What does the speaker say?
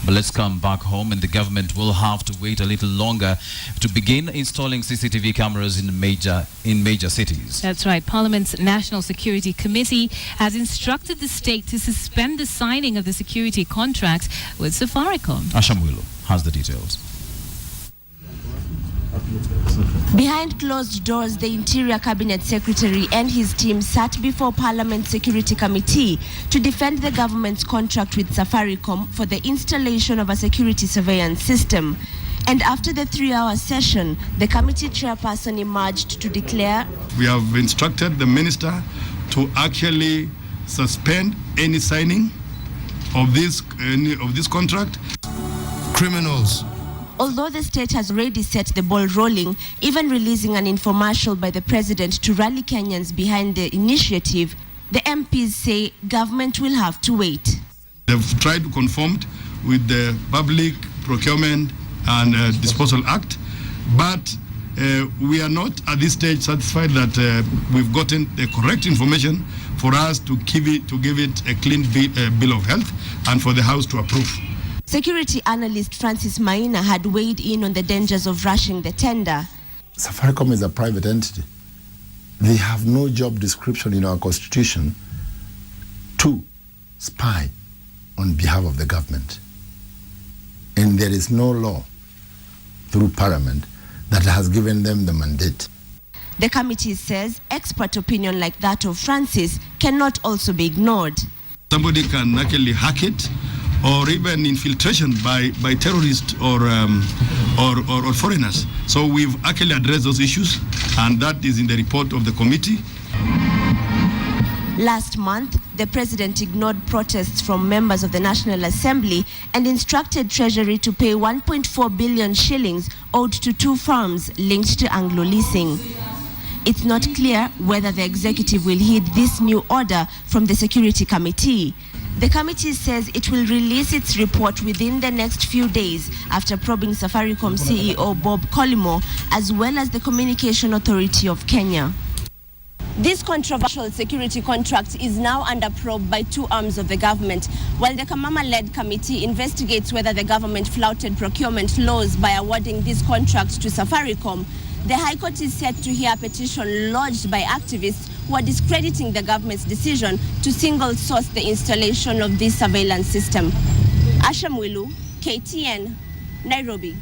But let's come back home, and the government will have to wait a little longer to begin installing CCTV cameras in major cities. That's right. Parliament's National Security Committee has instructed the state to suspend the signing of the security contracts with Safaricom. Ashamwilu has the details. Behind closed doors, the Interior Cabinet Secretary and his team sat before Parliament's Security Committee to defend the government's contract with Safaricom for the installation of a security surveillance system. And after the 3-hour session, the committee chairperson emerged to declare, "We have instructed the minister to actually suspend any signing of this contract." Criminals. Although the state has already set the ball rolling, even releasing an infomercial by the president to rally Kenyans behind the initiative, the MPs say government will have to wait. They've tried to conform with the Public Procurement and Disposal Act, but we are not at this stage satisfied that we've gotten the correct information for us to give it a clean bill of health and for the House to approve. Security analyst Francis Maina had weighed in on the dangers of rushing the tender. Safaricom is a private entity. They have no job description in our constitution to spy on behalf of the government. And there is no law through Parliament that has given them the mandate. The committee says expert opinion like that of Francis cannot also be ignored. Somebody can actually hack it, or even infiltration by terrorists or foreigners. So we've actually addressed those issues, and that is in the report of the committee. Last month, the president ignored protests from members of the National Assembly and instructed Treasury to pay 1.4 billion shillings owed to 2 firms linked to Anglo Leasing. It's not clear whether the executive will heed this new order from the Security Committee. The committee says it will release its report within the next few days after probing Safaricom CEO Bob Collymore, as well as the Communication Authority of Kenya. This controversial security contract is now under probe by 2 arms of the government, while the Kamama-led committee investigates whether the government flouted procurement laws by awarding these contracts to Safaricom. The High Court is set to hear a petition lodged by activists who are discrediting the government's decision to single-source the installation of this surveillance system. Ashamwilu, KTN, Nairobi.